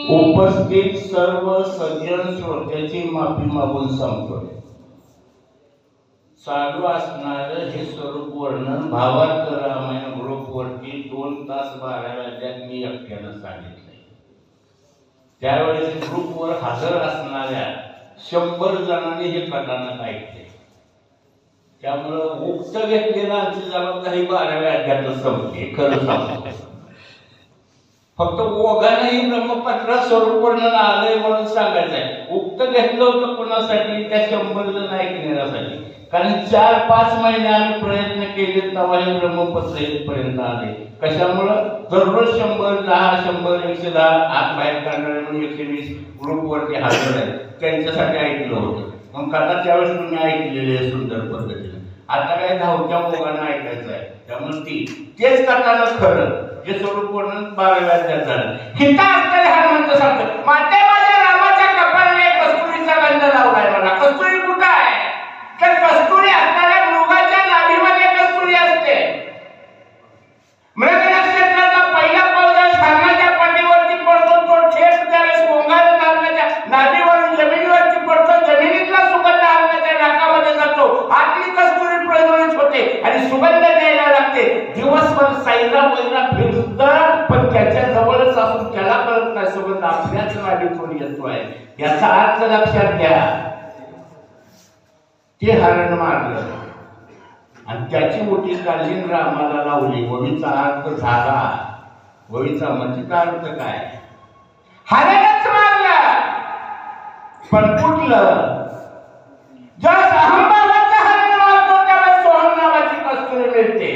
उपस्थित सर्व सज्जन श्रोत्याची माफी मागून सांगतोय. चालू असणारं हे स्वरूप वर्णन भावार्थ रामायण ग्रुपवरती 2 तास 12 वाजल्यात मी एकट्यानं सांगितलंय. त्यावेळेस ग्रुपवर हजर असणाऱ्या 100 जणांनी हे कथानक ऐकले. त्यामुळं उक्त घेतलेलं आमची जबाबदारी 12व्या अध्यायात संपली. खरं सांगतो, फक्त ओघानंही ब्रह्मपत्रात स्वरूप वर्णन आलंय म्हणून सांगायचं आहे. उक्त घेतलं होतं कुणासाठी? त्या 100 जण ऐकण्यासाठी. कारण 4-5 महिने आम्ही प्रयत्न केले तेव्हा हे ब्रह्मपत्र इथपर्यंत आले. कशामुळं? दररोज 100, 10, 100, 110 आत बाहेर काढणारे म्हणून 120 ग्रुपवरती हजर आहेत. त्यांच्यासाठी ऐकलं होतं. मग कथा त्यावेळेस तुम्ही ऐकलेली आहे सुंदर पद्धतीने. आता काय धावत्या मोगानं ऐकायचं आहे. त्यामुळे तेच कथानं खरं जे स्वरूप वर्णन 12व्या अध्यायात झालं. हिता असणारे हनुमंत सांगतो, माते माझ्या रामाच्या कपाळाने कस्तुरीचा गंध लावलाय मला. कस्तुरी कुठं आहे? तर कस्तुरी असणाऱ्या मृगाच्या नाभीमध्ये कस्तुरी असते. मृग नक्षत्राचा पहिला पौर्व स्थानाच्या पाठीवरती पडतो, तो ठेप त्यावेळेस ओंगार नावाच्या नाभीवरून जमिनीवरती पडतो. जमिनीतला सुगंध हलण्याच्या नाकामध्ये जातो. आतली कस्तुरी प्रज्वलित होते आणि सुगंध द्यायला लागते. दिवसभर साईला वैरा फिरतं, पण त्याच्या जवळच असून त्याला कळत नाही सुगंध आपल्याच नाभीतून येतोय. याचा अर्थ लक्षात घ्या. ते हरण मारलं आणि त्याची मोठी काळजी रामाला लावली. वहीचा अर्थ झाला. वहीचा मतीचा अर्थ काय? हरणच मारलं. पण कुठलं? जस अहंभावाचं हरण मारतो त्यावेळेस सोहम नावाची कस्तुरी मिळते.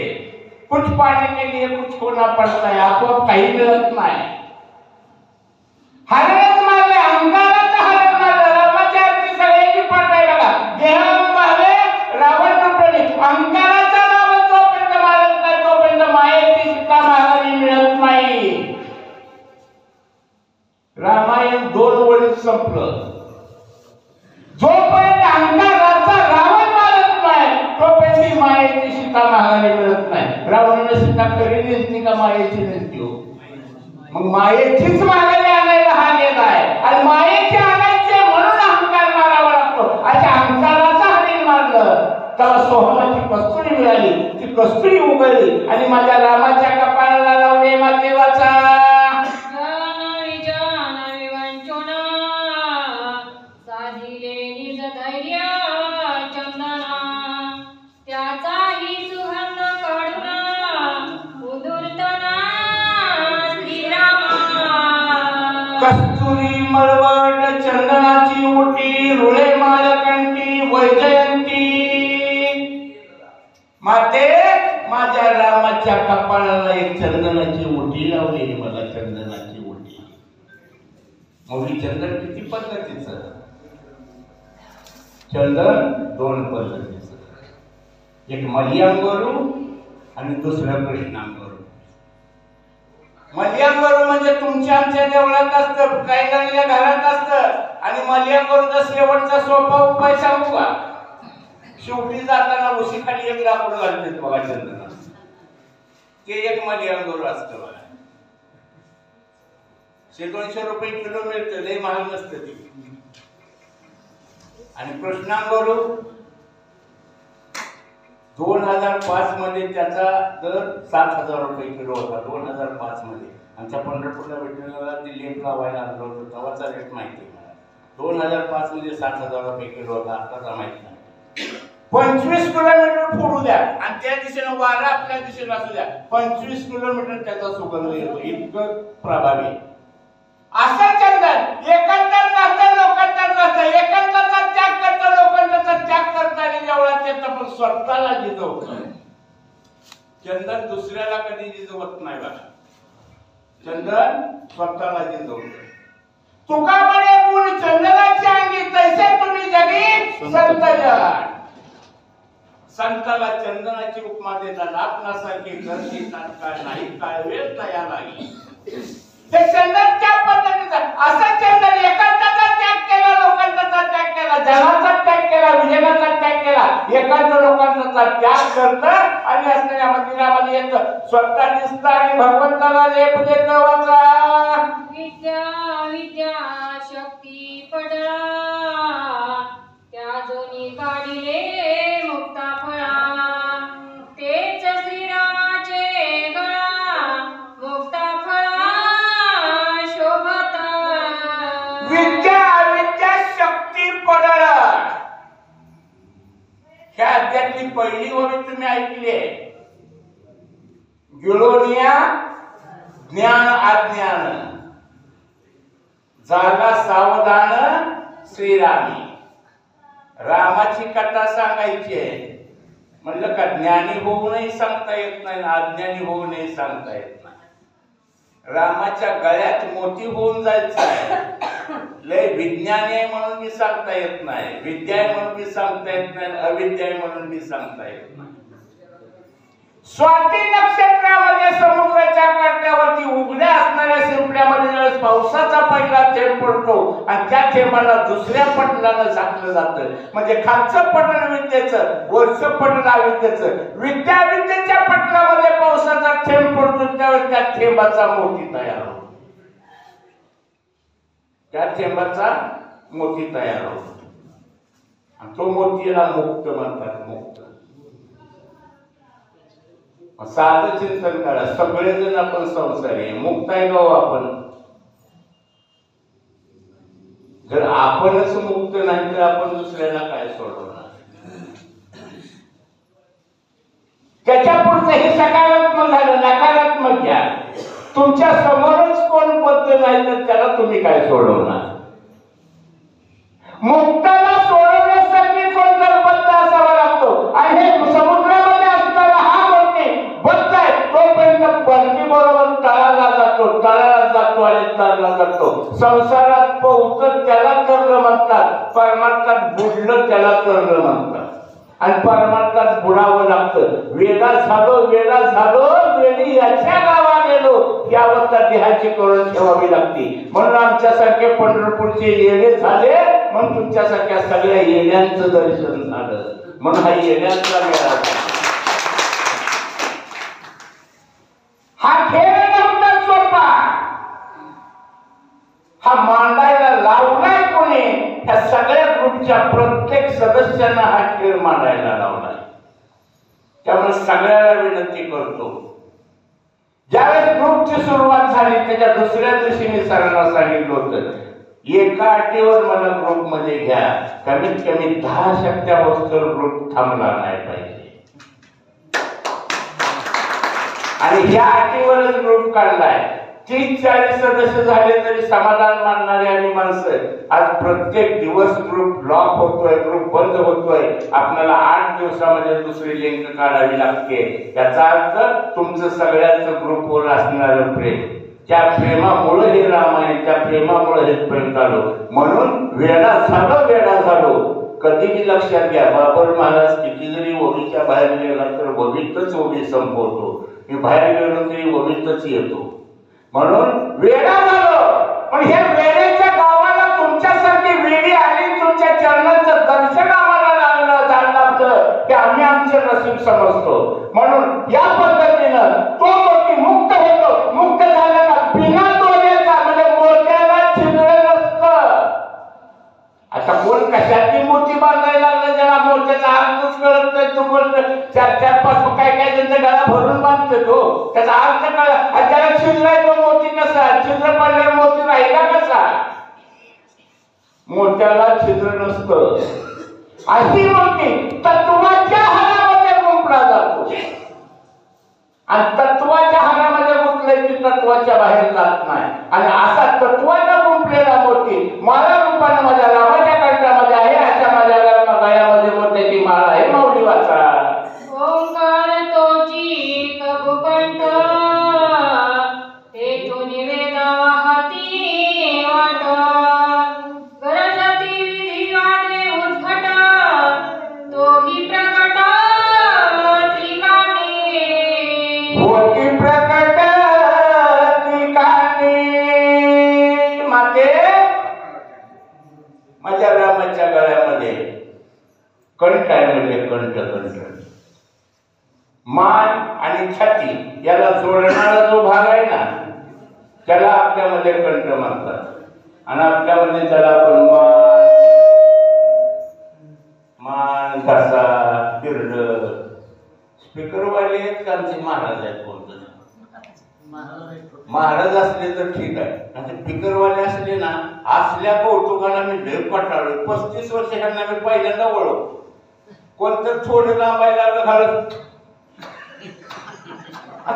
कुछ पाने के लिए कुछ होना पड़ता है. आपोआप काही मिळत नाही. हरणच मारले. अहंकाराचं हरण मारलं. रामाच्या अर्थी सगळ्याची पाठ आहे बघा. देहांभावे रावण लुटणे. अहंकाराचा रावण जोपर्यंत मारत नाही तोपर्यंत मायेची सीता महाराणी मिळत नाही. रामायण 2 ओळीत संपलं. जोपर्यंत अहंकाराचा रावण मारत नाही तोपर्यंत मायेची सीता महाराणी मिळत नाही. रावणाने सीता खरी नेसली का मायेची नेसली हो? मग मायेचीच महाराणी आणायला हा गेलाय आणि मायेची आणायचे म्हणून अहंकार मारावा लागतो. अशा अहंकाराचा हानी मारलं तेव्हा सोहमाची कस्तुरी मिळाली. ती कस्तुरी उघडली आणि माझ्या रामाच्या कपाळाला लावले मातेवाचा कस्तुरी मळवट चंदनाची ओटी रुळे मालकंठी वैजयंती. माते माझ्या रामाच्या कपाळाला एक चंदनाची ओटी लावलेली. मला चंदनाची ओटी. मग चंदन किती पद्धतीचं? चंदन 2 पद्धतीचं. एक मलियांगरू आणि दुसरं कृष्णांगरू. मलियांगरू म्हणजे तुमच्या आमच्या देवळात असतं, काही जणांच्या घरात असतं. आणि मलियांगरूचा शेवटचा सोपा उपाय सांगू का? शेवटी जाताना उशीखाली एक लाकूड घालतात बघा चंदना. ते एक मलियांगरू असतं बघा. 100-200 रुपये किलो मिळतं. लई महाग नसतं ते. आणि कृष्णांगरू 2005 मध्ये त्याचा दर 7,000 रुपये किलो होता. 2005 मध्ये आमच्या पंढरपूरला भेटलेला ते लेप लावायला आणलं होतं. तेव्हाचा रेट माहिती आहे मला. 2005 मध्ये 7,000 रुपये किलो होता. आताचा माहिती नाही. 25 किलोमीटर फोडू द्या आणि त्या दिशेने वारा आपल्या दिशेने असू द्या. 25 किलोमीटर त्याचा सुगंध येतो. इतकं प्रभावी असं चंदन. एकांतात नसतं, लोकांतात नसतं. एकांताचा त्याग करतं, लोकांचा त्याग करतं आणि देवळात येतं, पण स्वतःला जिजवतं. चंदन दुसऱ्याला कधी जिजवत नाही बघा. चंदन स्वतःला जिजवतं. तुका म्हणे गुण चंदनाच्या अंगी तैसे तुम्ही जगी संत जन. संताला चंदनाची उपमा देतात. आपणासारखी गर्दी तात्काळ नाही, काय वेळ तया नाही. ते चंदन त्या पद्धतीचं. असं चंदन एकांताचा त्याग केला, लोकांचा त्याग केला, जनाचा त्याग केला, विजयाचा त्याग केला. एकांत लोकांचा त्याग करतं आणि असणाऱ्या मंदिरामध्ये येतं. स्वतः दिसतं आणि भगवंताला लेप देतं. वाचा विद्या विद्या अविद्या शक्ती पडळ, ह्या अध्यायातली पहिली ओळी तुम्ही ऐकली आहे. गिळोनिया ज्ञान अज्ञान, झाला सावधान श्रीरामी. रामाची कथा सांगायची आहे म्हणलं का ज्ञानी होऊनही सांगता येत नाही, अज्ञानी होऊनही सांगता येत नाही. रामाच्या गळ्यात मोती होऊन जायचं आहे. लय विज्ञानी आहे म्हणून मी सांगता येत नाही, विद्या आहे म्हणून मी सांगता येत नाही, अविद्या आहे म्हणून मी सांगता येत नाही. स्वाती नक्षत्रामध्ये समुद्राच्या काठावरती उघड्या असणाऱ्या शिंपड्यामध्ये ज्यावेळेस पावसाचा पहिला थेंब पडतो आणि त्या थेंबाला दुसऱ्या पटलानं झाकलं जातं, म्हणजे खालचं पटल विद्येचं, वरचं पटल अविद्येचं. विद्या विद्येच्या पटलामध्ये पावसाचा थेंब पडतो त्यावेळेस त्या थेंबाचा मोती तयार होतो, त्या थेंबाचा मोती तयार होतो. आणि तो मोतीला मुक्त म्हणतात. मुक्त साधं चिंतन करा, सगळेजण आपण संसारी आहे, मुक्त आहे का आपण? जर आपणच मुक्त नाही तर आपण दुसऱ्याला काय सोडवणार? त्याच्या पुढचं हे सकारात्मक झालं, नकारात्मक घ्या. तुमच्या समोरच कोण बद्ध नाही तर त्याला तुम्ही काय सोडवणार? मुक्ताला सोडवण्यासाठी कोणतर बद्ध असावा लागतो. आणि हे समुद्रामध्ये असणारा हा मोती बद्ध आहे, तोपर्यंत बंदी बरोबर तळाला जातो, तळाला जातो आणि तळला जातो. संसारात पोहतं त्याला तळलं म्हणतात, परमार्थात बुडलं त्याला तळलं म्हणतात. आणि परमार्थात बुडावं लागतं. वेडा झालो वेडा झालो, वेडी याच्या गावा गेलो, ही अवस्था देहाची करून ठेवावी लागते. म्हणून आमच्यासारखे पंढरपूरचे येणे झाले, म्हणून तुमच्यासारख्या सगळ्या येण्यांचं दर्शन झालं. म्हणून हा येण्यांचा मेळा. हा खेळ नव्हता सोपा, हा मांडायला लावलाय कोणी? ह्या सगळ्या ग्रुपच्या प्रत्येक सदस्यांना हा खेळ मांडायला लावलाय. त्यामुळे सगळ्याला विनंती करतो, ज्यावेळेस ग्रुपची सुरुवात झाली त्याच्या दुसऱ्या दिवशी मी सरांना सांगितलं होतं, एका अटीवर मला ग्रुप मध्ये घ्या, कमीत कमी 10 शक्त्यावस्तूर ग्रुप थांबला नाही पाहिजे. आणि ह्या अटीवरच ग्रुप काढलाय. 30-40 सदस्य झाले तरी समाधान मानणारे आणि माणसं आज प्रत्येक दिवस ग्रुप लॉक होतोय, ग्रुप बंद होतोय. आपल्याला 8 दिवसामध्ये दुसरी लिंक काढावी लागते. याचा अर्थ तुमचं सगळ्यांचं ग्रुपवर असणारं प्रेम, त्या प्रेमामुळे हे रामायण, त्या प्रेमामुळे हे प्रेम झालो. म्हणून वेडा झालो वेडा झालो. कधीही लक्षात घ्या, बाबर महाराज किती जरी ओळीच्या बाहेर गेला तर ओळीतच ओळी संपवतो. मी बाहेर गेलो तरी ओळीतच येतो. म्हणून वेडा झालो. पण ह्या वेड्याच्या गावाला तुमच्यासारखी वेडी आली, तुमच्या चरणाचं दर्शन आम्हाला लागलं की आम्ही आमचे नशीब समजतो. म्हणून या पद्धतीनं तो मोती मुक्त होतो. मुक्त झाला ना बिना दोऱ्याचा, म्हणजे मोत्याला छिद्र नसतं. आता कोण कशाची मोती बांधायला लागलं, ज्याला मोत्याचा अर्थच कळत नाही. तो बोलतो 4-5 काय काय त्यांचा गळा भरून बांधतो, तो त्याचा अर्थ कळला. ज्याला छिद्र आहे तो मोती कसा, छिद्र पडल्यावर मोती राहिला कसा? मोत्याला छिद्र नसतं. अशी मोती तत्वाच्या हारामध्ये गुंफला जातो. आणि तत्वाच्या हारामध्ये गुंफले की तत्वाच्या बाहेर जात नाही. आणि असा तत्वाला गुंफलेला मोती माळा रूपाने माझ्या रामाच्या कंठामध्ये आहे. अशा माझ्या गळ्यामध्ये मोत्याची माळ आहे. माऊली वाचा. ओंकार तोची कबुकंठ, तेथून वेदा वाहती वाट, गरजती विधी वादे उद्भट, तोही प्रकट ठिकाणी. होती प्रकट ठिकाणी. माते माझ्या रामाच्या गळ्यामध्ये कंठ आहे. म्हणजे कंठ कंठ मान आणि छाती याला जोडणारा जो भाग आहे ना, त्याला आपल्यामध्ये कंठ म्हणतात. आणि आपल्यामध्ये त्याला आपण मान घसा बिरड. स्पीकर वाले आहेत का आमचे महाराज आहेत? कोणतं महाराज असले तर ठीक आहे, आणि फिकरवाले असले ना, असल्या कौतुकाला मी लय पटाळलो. 35 वर्ष ह्यांना मी पहिल्यांदा ओळखतो. कोणतं थोडं लांबायला घालत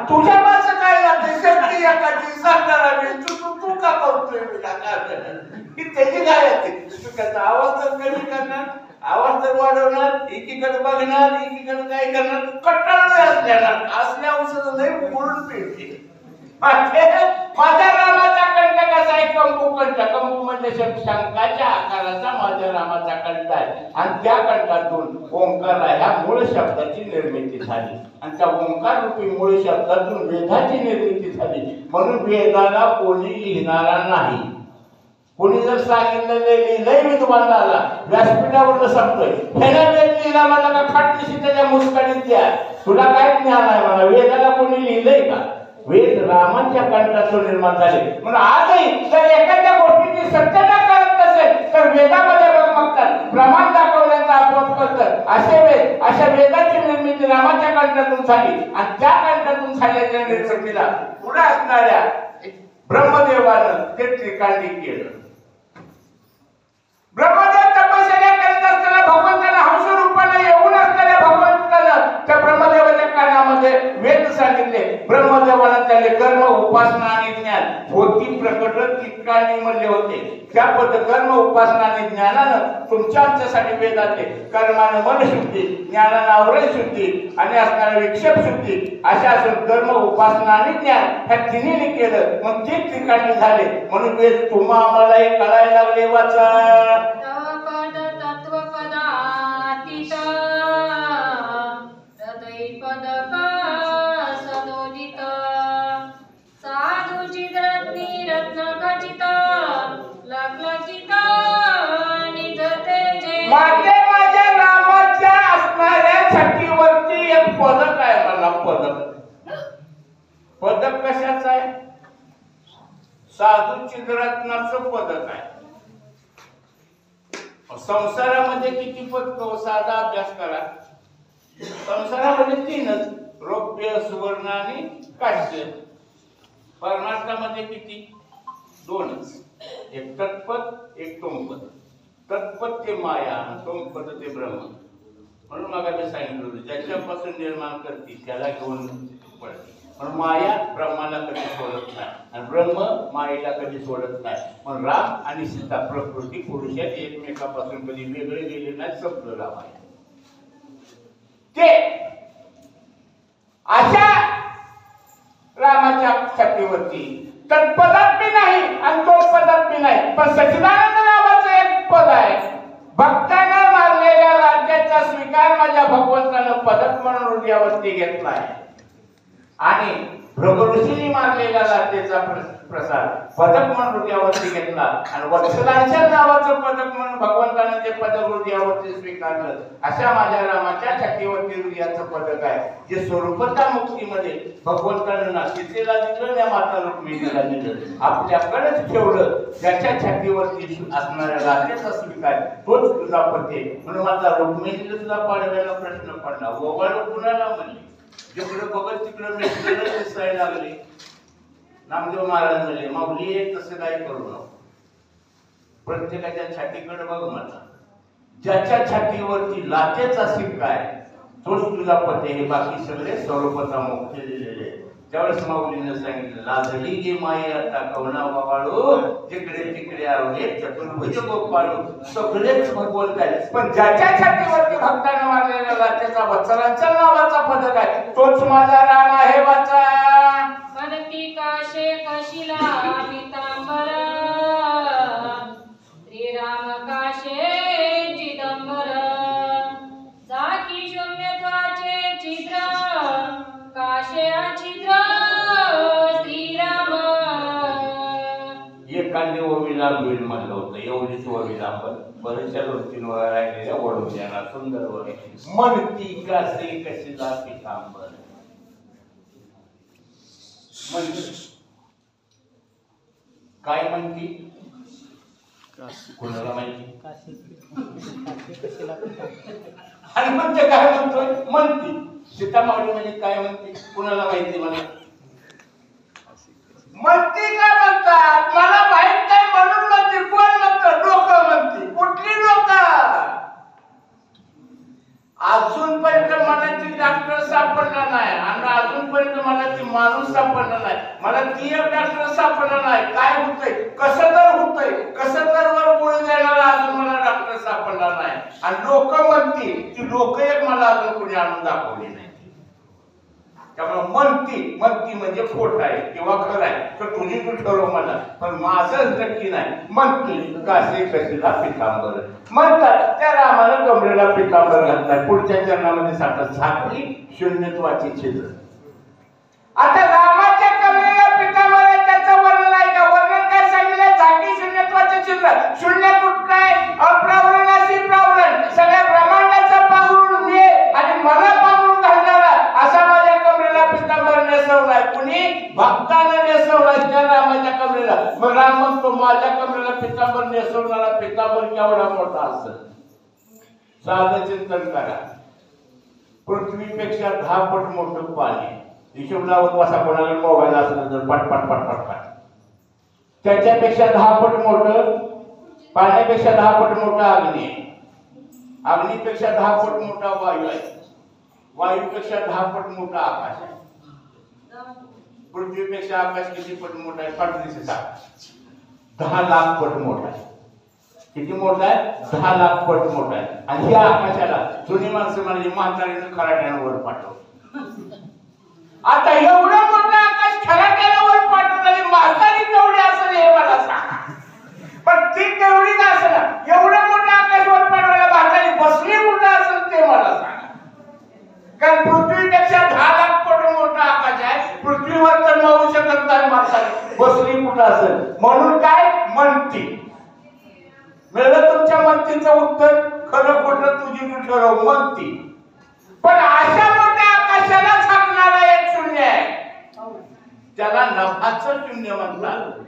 तुझ्या माझं काय लागते शक्ती एखादी सांगणार मी तू का करतोय मी त्याची काय येते. तू त्याचा आवाज तर कमी करणार, आवाज तर वाढवणार, एकीकडे बघणार, एकीकडे काय करणार. कटाळलोय असल्या औषध नाही बोलून पिळते. माझ्या रामाचा कंठ कसा आहे, कंकू कंठ. कंकू म्हणजे शंकाच्या आकाराचा माझ्या रामाचा कंठ आहे, आणि त्या कंठातून ओंकार ह्या मूळ शब्दाची निर्मिती झाली, आणि त्या ओंकार रूपी मूळ शब्दातून वेदाची निर्मिती झाली. म्हणून वेदाला कोणी लिहिणारा नाही. कोणी जर सांगितलं लिहिलंय विद्वान झाला, व्यासपीठावर सांगतोय ह्याला वेद लिहिला, मला का खाटलीशी त्याच्या मुस्काडीत द्या, तुला काय ज्ञान आहे मला. वेदाला कोणी लिहिलंय का? वेद रामाच्या कंठातून निर्माण झाले. म्हणून आजही जर एखाद्या गोष्टीची सत्यता करत नसेल तर वेदामध्ये बघतात, प्रमाण दाखवल्याचा आपोआप करतात. असे वेद, अशा वेदाची निर्मिती रामाच्या कंठातून झाली, आणि त्या कंठातून झालेल्या निर्मितीला पुढे असणाऱ्या ब्रह्मदेवानं ते त्रिकांडी केलं. ब्रह्मदेव तपश्चर्या करीत असताना भगवंताला हंस रूपाने येऊन असणाऱ्या भगवंतानं त्या ब्रह्मदेवाच्या कानामध्ये वेद सांगितले. ब्रह्मदेवानं त्याले कर्म, उपासना आणि ज्ञान होती प्रकट त्रिकांडी म्हणले होते. त्या कर्म, उपासना आणि ज्ञानानं तुमच्या आमच्यासाठी वेद आणले. कर्मानं मनशुद्धी, ज्ञानानं आवरण शुद्धी आणि असणाऱ्या विक्षेप शुद्धी, अशा असून कर्म, उपासना आणि ज्ञान ह्या तिन्हीने केलं, मग ते त्रिकांडी झाले. म्हणून वेद तुम्हा आम्हालाही कळायला लागले. वाचा तवपद तत्वपदातीत हृदयपद सदोदित साधु चिद्रत्नी रत्न खचित लखलखित निज तेजे. माझ्या रामाच्या असणाऱ्या छातीवरती एक पदक आहे. मला पदक कशाचं आहे? साधू चिद्रत्नाचं पदक आहे. संसारामध्ये किती पदक? साधा अभ्यास करा. संसारामध्ये 3च, रौप्य, सुवर्ण आणि कांस्य. परमार्थामध्ये किती? 2च, एक तत्पद, एक तोमपद. तत्पद ते माया, तोमपद ते ब्रह्म. म्हणून मग मी सांगितलं होतं, ज्याच्यापासून निर्माण करते त्याला घेऊन पडते. म्हणून माया ब्रह्माला कधी सोडत नाही, आणि ब्रह्म मायेला कधी सोडत नाही. म्हणून राम आणि सीता प्रकृती पुरुषात एकमेकापासून कधी वेगळे गेले नाही. संपलं रामायण. ते अशा रामाच्या छातीवरती तत्पदात बी नाही आणि तो पदात बी नाही, पण सच्चिदानंद नावाचं एक पद आहे. भक्तांना मारलेल्या राज्याचा स्वीकार माझ्या भगवंतानं पदक म्हणून हृदयावरती घेतला आहे, आणि भृगऋषींनी मारलेल्या राज्याचा प्रसाद पदक म्हणून हृदयावरती घेतला, आणि वत्सलांच्या नावाचं पदक म्हणून भगवंतानं ते पदक हृदयावरती स्वीकारलं. अशा माझ्या रामाच्या छातीवरती हृदयाचं पदक आहे, जे स्वरूपता मुक्तीमध्ये भगवंतानं ना सीतेला दिलं, त्या माता रुक्मिणीला दिलं, आपल्याकडेच ठेवलं. ज्याच्या छातीवरती असणाऱ्या राज्याचा स्वीकार तोच तुझा पती. म्हणून माता रुक्मिणीला तुझा पाडव्याला प्रश्न पडला, ओवाळ कुणाला म्हणली? जिकडे बघत तिकडे मेघाला दिसायला लागले. नामदेव महाराज म्हणले, माऊली तसं काय करू नको, प्रत्येकाच्या छातीकडे बघ मला. ज्याच्या छातीवरती लाथेचा शिक्का आहे तोच तुझा पती. हे बाकी सगळे स्वरूपता मुक्त दिलेले. त्यावेळेस माऊलीनं सांगितलं, लाजली गे माये आता कवना वाळू, जिकडे तिकडे आले चतुर्भुज गोपाळू. सगळेच भगवंत आहे, पण ज्याच्या छातीवरती भक्तांना मारलेल्या लाथेचा वत्सलांच्या नावाचा पदक आहे तोच माझा राम आहे. वाचा पदकी काशे कशिला पितांबर श्रीराम काशे चिदंबर जाकी शून्यत्वाचे चित्र काशे अचिद्र श्रीराम. एखादी ओवी लांबील म्हणलं होतं, एवढीच ओवी लांब बरेचशा 2-3 वेळा राहिलेल्या वळून देणार सुंदर वगैरे. म्हणती कासे कशिला पितांबर म्हणते, काय म्हणती? कोणाला माहिती? आणि म्हणते काय म्हणतोय? म्हणती सीता मावळी म्हणजे काय म्हणते? कुणाला माहिती? मला म्हणतात मला माहित नाही म्हणून म्हणते. कोण म्हणतं? लोक म्हणते. कुठली लोक? अजूनपर्यंत मला ती डॉक्टर सापडला नाही आणि अजूनपर्यंत मला ती माणूस सापडला नाही. मला ती एक डॉक्टर सापडला नाही. काय होतंय? कसं तर होतंय. कसं तर वर गोळी देणारा अजून मला डॉक्टर सापडला नाही. आणि लोक म्हणतील ती लोक एक मला अजून कोणी आणून दाखवली नाही. त्यामुळे म्हणती म्हणजे खोट आहे किंवा खरं आहे तर तुझी तू ठरव मला. पण माझंच नक्की नाही. म्हणती कासे कशीला पितांबर म्हणतात. त्या रामानं कमरेला पितांबर घातलाय. पुढच्या चरणामध्ये सांगतात झाकली शून्यत्वाची छिद्र. आता रामाच्या कमरेला पितांबर आहे त्याचं वर्णन आहे का? वर्णन काय सांगितलं? झाकी शून्यत्वाचे छिद्र. शून्य कुठलं आहे? अप्रावरणाशी प्रावरण. सगळ्या ब्रह्मांडाचा पांघरून मी आणि मला पांघरून घालणारा असा माझ्या कमरेला पितांबर नेसवलाय. कुणी? भक्ताने नेसवलाय त्या रामाच्या कमरेला. मग राम म्हणतो माझ्या कमरेला पितांबर नेसवणारा पितांबर केवढा मोठा असेल. साधं चिंतन करा. पृथ्वीपेक्षा 10 पट मोठं पाणी. हिशोब लावत बसा. कोणाला मोबाईल असला तर पट पट पट पट पट. त्याच्यापेक्षा 10 पट मोठं पाण्यापेक्षा 10 पट मोठा अग्नी आहे. अग्नीपेक्षा 10 पट मोठा वायू आहे. वायूपेक्षा 10 पट मोठा आकाश आहे. पृथ्वीपेक्षा आकाश किती पट मोठा आहे? 10 लाख पट मोठा आहे. किती मोठा आहे? 10 लाख पट मोठा आहे. आणि या आकाशाला जुनी माणसं म्हणजे म्हातारीनं खराट्यानं वर पाठव. आता एवढं मोठं आकाश खराट्यानं वर पाठवणारी म्हातारी केवढी असेल हे मला सांगा. पण ती केवढीच असेल ना. एवढं मोठं आकाश वर पाठवायला म्हातारी बसली कुठं असेल ते मला सांगा. कारण पृथ्वीपेक्षा 10 लाख पट मोठा आकाश आहे. पृथ्वीवर तर मावू शकत नाही म्हातारी. बसली कुठं असेल. म्हणून काय म्हणती मिळलं तुमच्या म्हणतीचं उत्तर. खरं खोटं तुझी तू ठरव. म्हणती. पण अशा मोठ्या आकाशाला झाकणारा एक शून्य आहे. त्याला नभाचं शून्य म्हणतात.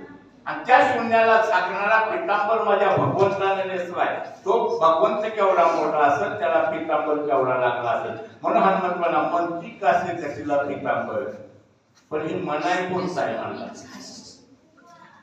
आणि त्या शून्याला झाकणारा पितांबर माझ्या भगवंताने नेसलाय. तो भगवंत केवढा मोठा असेल त्याला पितांबर केवढा लागला असेल. म्हणून हनुमंत म्हणा म्हणती कासे कशीला पितांबर. पण ही मनाई कोणता आहे म्हणतात.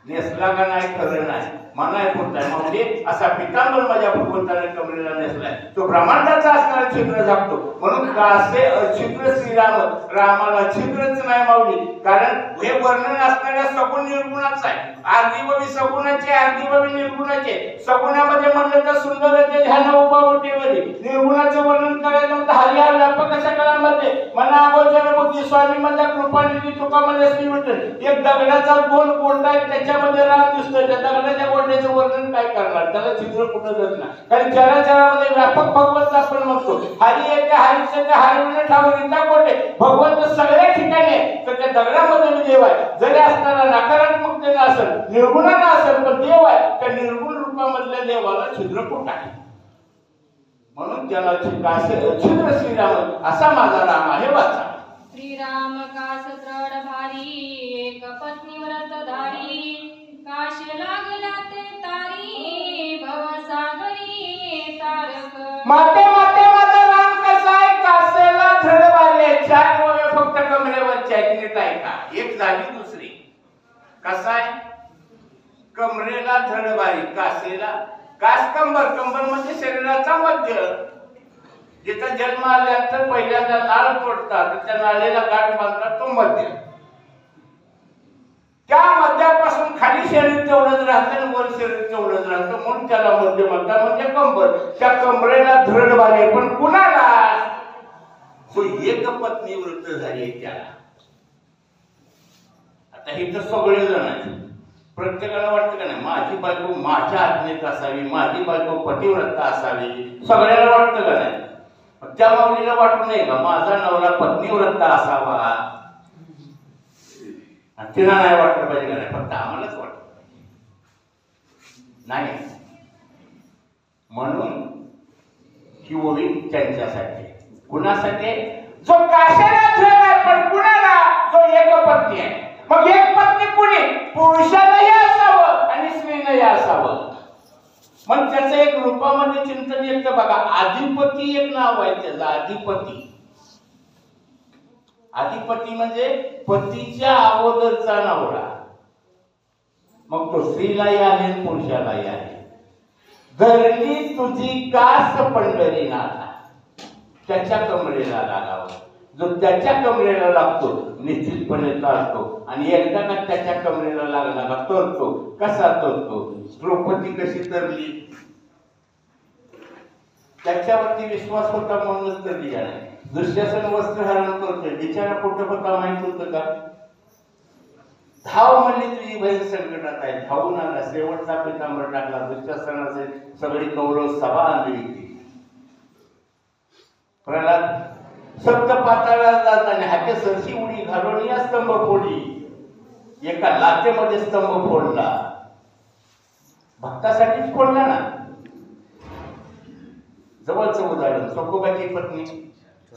नेसला का नाही खरं नाही. मनाई कोणता आहे म्हणजे असा पितांबर माझ्या भगवंताने कमरेला नेसलाय. तो ब्रह्मांडाचा असणारा छिद्र झाकतो. म्हणून कासे अछिद्र श्रीराम. रामाला छिद्रच नाही मावली. कारण हे वर्णन असणाऱ्या सगुण निर्गुणाच आहे. अर्धी बवी सगुणाची अर्धी बवी निर्गुणाची. सगुणामध्ये म्हणलं तर सुंदर ध्यान उभा होतेवरी. निर्गुणाचं वर्णन करायचं म्हणतं हरिहा व्यापक अशा काळामध्ये मना अगोचर बुद्धी स्वामी माझ्या कृपानिधी तुकामध्ये श्री विठ्ठल. एक दगडाचा गोल कोंडा आहे त्याच्यामध्ये राम दिसतोय. त्या दगडाच्या गोंड्याचं वर्णन काय करणार. त्याला छिद्र कुठं जात नाही. कारण चराचरामध्ये व्यापक भगवंत आपण म्हणतो. हरी एका हरीचं हरिने ठाऊर इथं कोठे. भगवंत सगळ्या ठिकाणी आहे. तर त्या दगडामध्ये देव आहे. जरी असणारा नकारात्मकतेने असेल निर्गुणाने असेल पण देव आहे. त्या निर्गुण रूपामधल्या देवाला छिद्र कुठं आहे. म्हणून त्याला छिद्र श्रीराम असा माझा राम आहे वाचा. श्रीराम कास त्रड भारी एक पत्नी व्रतधारी. काश लागला ते तारी भवसागरी तारक. माते माते माझा राम कसा आहे. कासेला धड भारी. 4 ओव्या फक्त कमरेवरच्या आहेत. नीट आहे का. एक झाली दुसरी. कसा आहे. कमरेला धड भारी. कासेला कास कंबर. कंबर म्हणजे शरीराचा मध्य. जिथं जन्म आल्यानंतर पहिल्यांदा नाळ तोडतात त्या नाळेला गाठ बांधतात तो मध्य. त्या मध्यापासून खाली शरीर तेवढंच राहतं आणि वर शरीर तेवढंच राहतं. म्हणून त्याला मध्य म्हणतात. म्हणजे कंबर. त्या कमरेला धड भारी. पण कुणाला. तो एक पत्नी व्रत झाली त्याला. आता हे तर सगळे जण आहेत. प्रत्येकाला वाटतं का नाही माझी बायको माझ्या आज्ञेत असावी. माझी बायको पतिव्रत असावी. सगळ्याला वाटतं का नाही. त्या माऊलीला वाटू नये का माझा नवरा पत्नीव्रत असावा. तिला नाही वाटलं पाहिजे का नाही. फक्त आम्हालाच वाटत नाही. म्हणून ही ओवी त्यांच्यासाठी. कुणासाठी. जो काशाला धड आहे पण कुणाला. जो एक पत्नी आहे. मग एक पत्नी कुणी. पुरुषालाही असावं आणि स्त्रीलाही असावं. मग त्याचं एक रूपामध्ये चिंतन येतं बघा. अधिपती एक नाव आहे त्याचं. अधिपती. अधिपती म्हणजे पतीच्या अगोदरचा नवरा. मग तो स्त्रीलाही आहे पुरुषालाही आहे. धरली तुझी कास पंढरीनाथा, त्याच्या कमरेला लागावं. जो त्याच्या कमरेला लागतो निश्चितपणे चालतो. आणि एकदा का त्याच्या कमरेला लागला का तरतो. कसा तरतो? द्रौपदी कशी तरली? त्याच्यावरती विश्वास होता म्हणूनच तरली नाही. दुःशासन वस्त्रहरण करतोय, बिचारा कुठं होता माहित होतं का? धाव म्हणली तुझी बहीण संकटात आहे, धावून आला, शेवटचा पितांबर टाकला. दुःशासनाचे सगळी कौरव सभा आणली होती. प्रल्हाद सप्त पाताळाला जाताना हाके सरशी उडी घालून या स्तंभ फोडली. एका लातेमध्ये स्तंभ फोडला. भक्तासाठीच फोडला ना. जवळचं उदाहरण चोकोबाची पत्नी,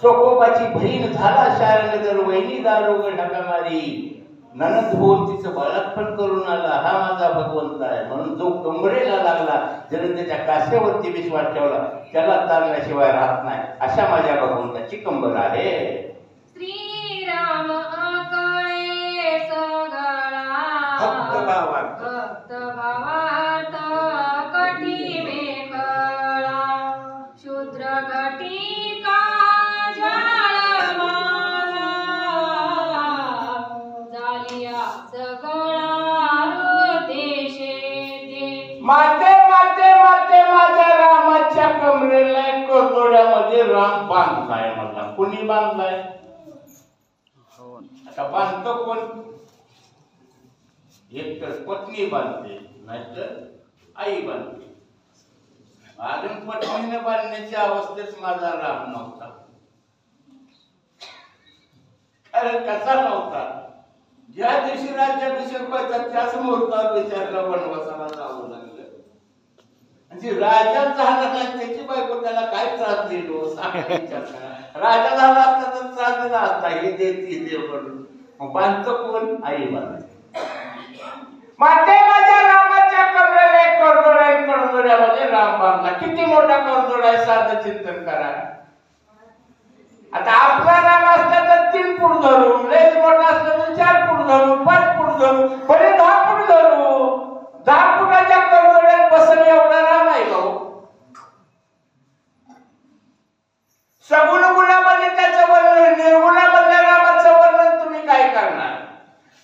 चोकोबाची बहीण झाला शारंगधर, वहिनी दारोग ढाका मारी. ननद होऊन तिचं बाळातपण करून आला, हा माझा भगवंत आहे म्हणून जो कमरेला लागला, ज्याने त्याच्या कासेवरती विश्वास ठेवला, त्याला तारल्याशिवाय राहत नाही. अशा माझ्या भगवंताची कंबर आहे. श्रीराम आकळे सगळा भक्त भावार्थ, भक्त भावार्थ कटी मेकळा शूद्र कटी का माते माते माते माझ्या रामाच्या कमरेला कोरडोड्यामध्ये राम बांधलाय. मला कुणी बांधलाय? आता बांधतो कोण? एक तर पत्नी बांधते, नाहीतर आई बांधते. अजून पत्नीने बांधण्याच्या अवस्थेत माझा राम नव्हता. अरे कसा नव्हता? ज्या दिवशी राज्याभिषेक व्हायचा त्याच मुहूर्तावर विचारला वनवासाला जावं लागलं. म्हणजे राजा झाला नाही त्याची बायको त्याला काय त्रास दिलो? राजा झाला असता तर त्रास दिला असता, हे दे ती दे म्हणून. मग बांधतो कोण? आई बांधते. माते माझ्या रामाच्या कमरेला कडदोड्यामध्ये राम बांधला. किती मोठा कडदोडा आहे, साधं चिंतन करा. आता आपला राम असला तर 3 फूट धरू, लयच मोठा असला तर 4 फूट धरू, 5 फूट धरू, बरे 10 फूट धरू. 10 फुटाच्या कडदोड्यात बसल एवढा राम आहे का? सगुण गुणामध्ये त्याचं वर्णन, निर्गुणामधल्या रामाचं वर्णन तुम्ही काय करणार?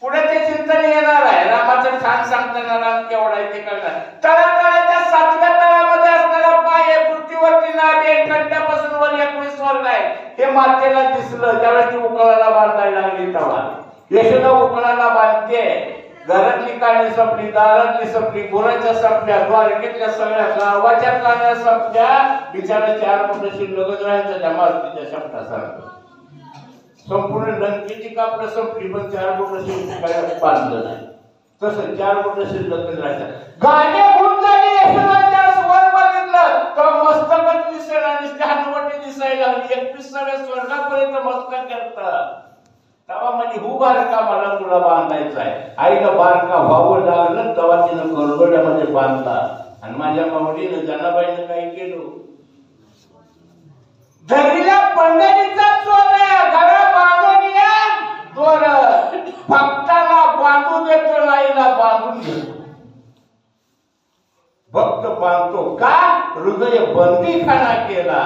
पुढे ते चिंतन येणार आहे. रामाचं छान सांगताना राम केवढा आहे ते कळणार. तळातळाच्या 7व्या तळामध्ये असणारा पाय पृथ्वीवरती नाभि, कंठापासून वर 21 वर्ग आहे. हे मातेला दिसलं ज्यावेळेस ती उकळाला बांधायला लागली तेव्हा. यशोदा उकळाला बांधते. घरातली काणी संपली, दारातली संपली, गुराच्या संपल्या, द्वारकेतल्या सगळ्या गावाच्या काण्या संपल्या. बिचारा 4 फूट शिल्लकच राहायचं त्या मारुतीच्या शब्दासारखं. संपूर्ण लंकेची कापड संपली पण 4 फूट शिल्लक बांधलं नाही. तसं 4 फूट शिल्लकच राहायचं. गाणे भूत झाली यशोदाच्या स्वर बघितलं तर मस्तकच दिसेल आणि हनुवटी दिसायला लागली. 21 स्वर्गापर्यंत मस्तक करतात. तेव्हा म्हणजे हू बारका मला तुला बांधायचा आहे. आईला बारका व्हावं लागलं तेव्हा तिनं करदोड्यामध्ये बांधला. आणि माझ्या माऊलीनं जनाबाईनं काय केलं? धरीला पंढरीचा चोर घरा बांधून या चोर भक्ताला बांधून देतो, नाहीला बांधून घेतो. भक्त बांधतो का? हृदय बंदीखाना केला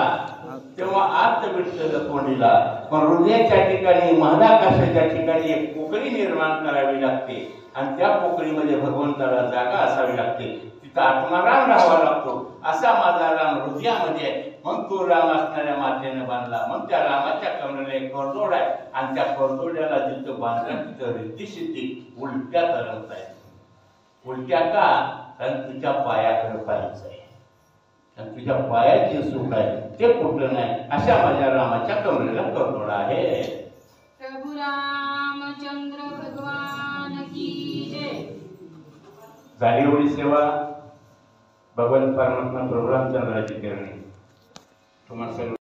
तेव्हा आत विठ्ठल कोणीला. पण हृदयाच्या ठिकाणी महादाकाशाच्या ठिकाणी एक पोकळी निर्माण करावी लागते आणि त्या पोकळीमध्ये भगवंताला जागा असावी लागते. तिथं आत्माराम राहावा लागतो. असा माझा राम हृदयामध्ये आहे. मग तो राम असणाऱ्या मातेने बांधला. मग त्या रामाच्या कमरेला एक करदोड आहे आणि त्या करदोड्याला जिथं बांधला तिथं रिद्धिसिद्धी उलट्या तरंगत आहे. उलट्या का? कारण तुझ्या पायाकडे पाहायचं आहे. तुझ्या पायाचे सुख आहे ते कुठलं नाही. अशा माझ्या रामाच्या कमरेला करदोड आहे. प्रभू रामचंद्र भगवान की जय. झाली एवढी सेवा भगवान परमात्मा प्रभू रामचंद्राची करणे. तुम्हाला सर्व